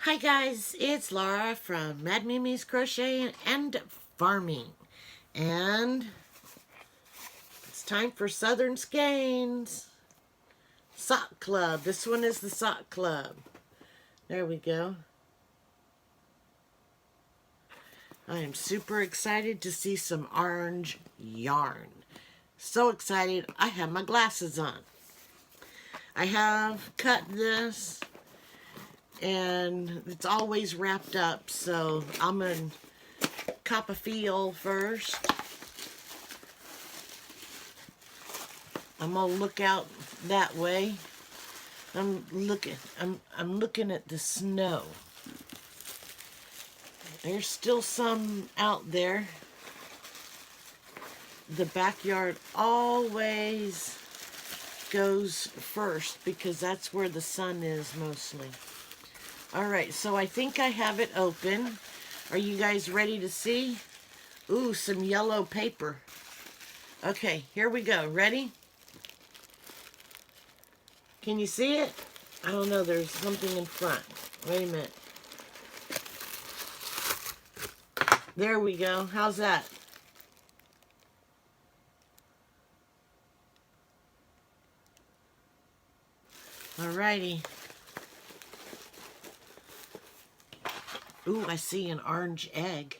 Hi guys, it's Laura from Mad Mimi's Crochet and Farming. And it's time for Southern Skeins Sock Club. This one is the Sock Club. There we go. I am super excited to see some orange yarn. So excited, I have my glasses on. I have cut this and it's always wrapped up, so I'm going to cop a feel first. I'm going to look out that way. I'm looking at the snow. There's still some out there. The backyard always goes first because that's where the sun is mostly. Alright, so I think I have it open. Are you guys ready to see? Ooh, some yellow paper. Okay, here we go. Ready? Can you see it? I don't know, there's something in front. Wait a minute. There we go. How's that? Alrighty. Ooh, I see an orange egg.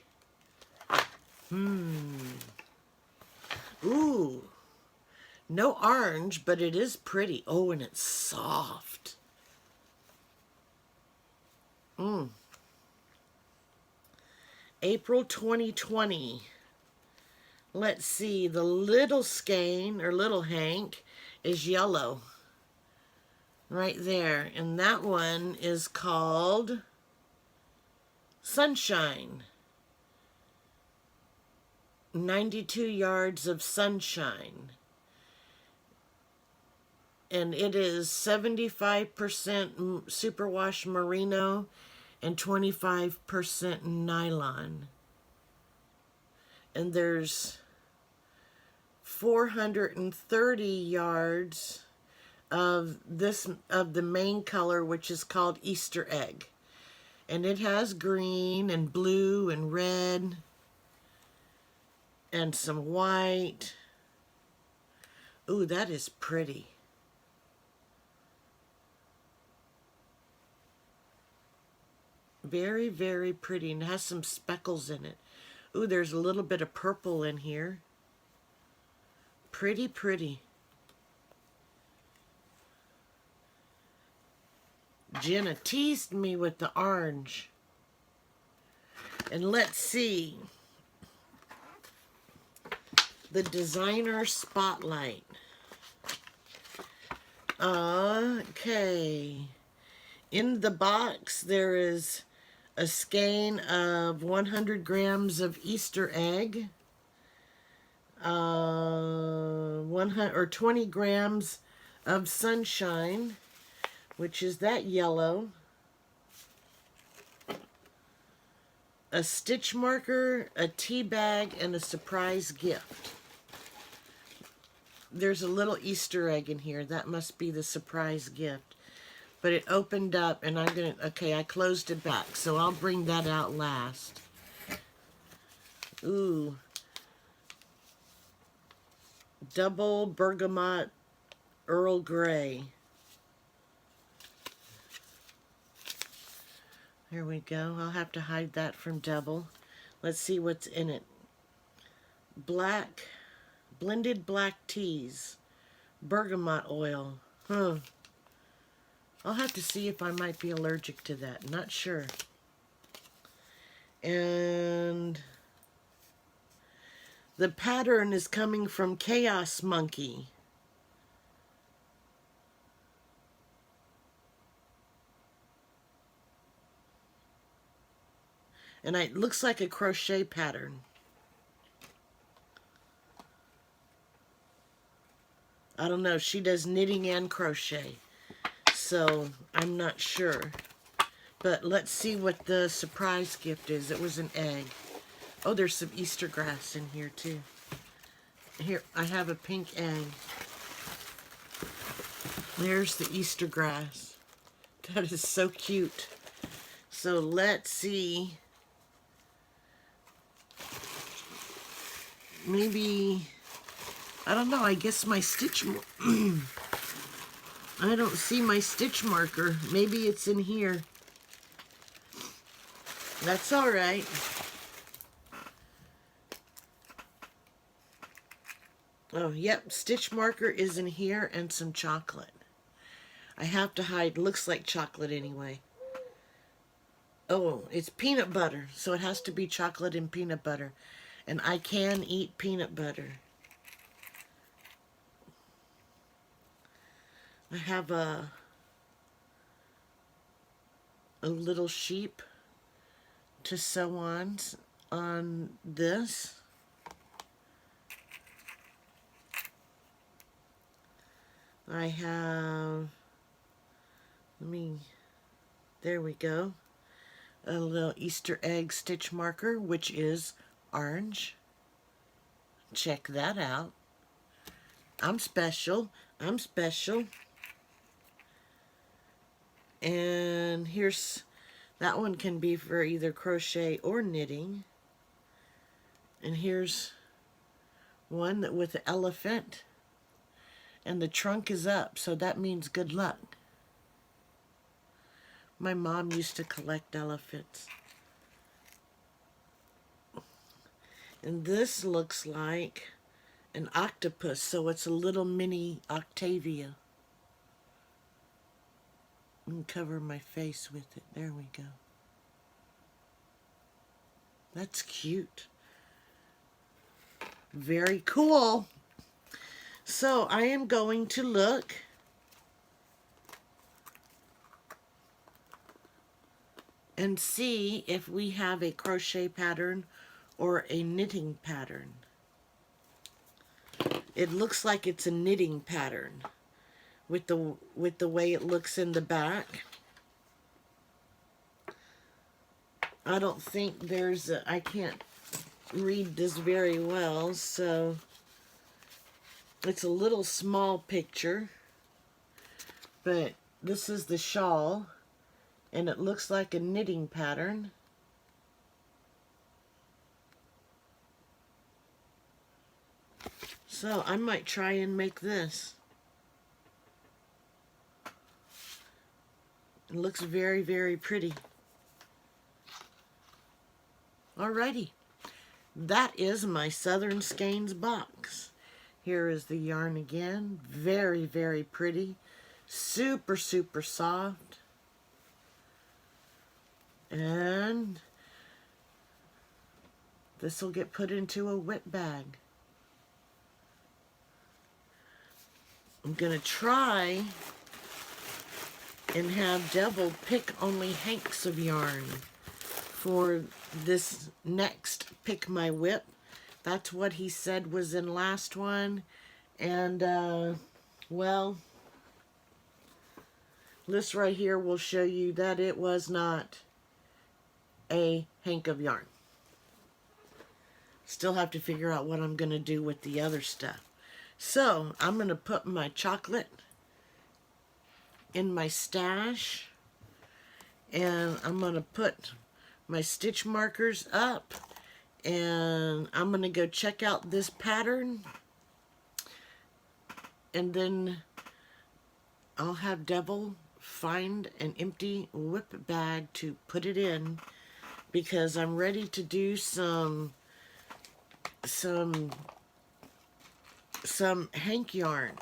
Ooh. No orange, but it is pretty. Oh, and it's soft. April 2020. Let's see. The little skein, or little hank, is yellow. Right there. And that one is called Sunshine. 92 yards of sunshine. And it is 75% superwash merino and 25% nylon. And there's 430 yards of the main color, which is called Easter egg. And it has green and blue and red and some white. Ooh, that is pretty. Very, very pretty, and it has some speckles in it. Ooh, there's a little bit of purple in here. Pretty, pretty. Jenna teased me with the orange. And let's see. The designer spotlight. Okay. In the box there is a skein of 100 grams of Easter egg, 20 grams of sunshine, which is that yellow, a stitch marker, a tea bag, and a surprise gift. There's a little Easter egg in here. That must be the surprise gift. But it opened up, and I'm going to... Okay, I closed it back, so I'll bring that out last. Ooh. Double bergamot Earl Grey. Here we go. I'll have to hide that from double. Let's see what's in it. Blended black teas. Bergamot oil. Huh. I'll have to see if I might be allergic to that. Not sure. And the pattern is coming from Chaos Monkey. And it looks like a crochet pattern. I don't know. She does knitting and crochet. So I'm not sure. But let's see what the surprise gift is. It was an egg. Oh, there's some Easter grass in here too. Here, I have a pink egg. There's the Easter grass. That is so cute. So let's see. Maybe, I don't know, I guess my stitch, I don't see my stitch marker. Maybe it's in here. That's all right. Oh, yep, stitch marker is in here and some chocolate. I have to hide, looks like chocolate anyway. Oh, it's peanut butter, so it has to be chocolate and peanut butter. And I can eat peanut butter. I have a little sheep to sew on this. I have, there we go, a little Easter egg stitch marker, which is orange. Check that out. I'm special. I'm special. And here's, that one can be for either crochet or knitting. And here's one that with the elephant. And the trunk is up, so that means good luck. My mom used to collect elephants. And this looks like an octopus, so it's a little mini Octavia. I'm going to cover my face with it. There we go. That's cute. Very cool. So I am going to look and see if we have a crochet pattern or a knitting pattern. It looks like it's a knitting pattern with the way it looks in the back. I don't think there's a, I can't read this very well, so it's a little small picture, but this is the shawl, and it looks like a knitting pattern. So I might try and make this. It looks very, very pretty. Alrighty, that is my Southern Skeins box. Here is the yarn again. Very, very pretty. Super, super soft. And this will get put into a whip bag. I'm going to try and have Devil pick only hanks of yarn for this next Pick My Whip. That's what he said was in last one. And, well, this right here will show you that it was not a hank of yarn. Still have to figure out what I'm going to do with the other stuff. So, I'm going to put my chocolate in my stash. And I'm going to put my stitch markers up. And I'm going to go check out this pattern. And then I'll have Devil find an empty whip bag to put it in. Because I'm ready to do some hank yarn.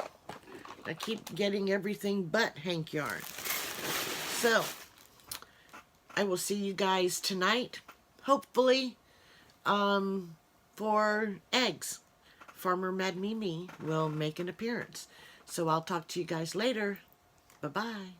I keep getting everything but hank yarn. So, I will see you guys tonight, hopefully, for eggs. Farmer Mad Mimi will make an appearance. So I'll talk to you guys later. Bye-bye.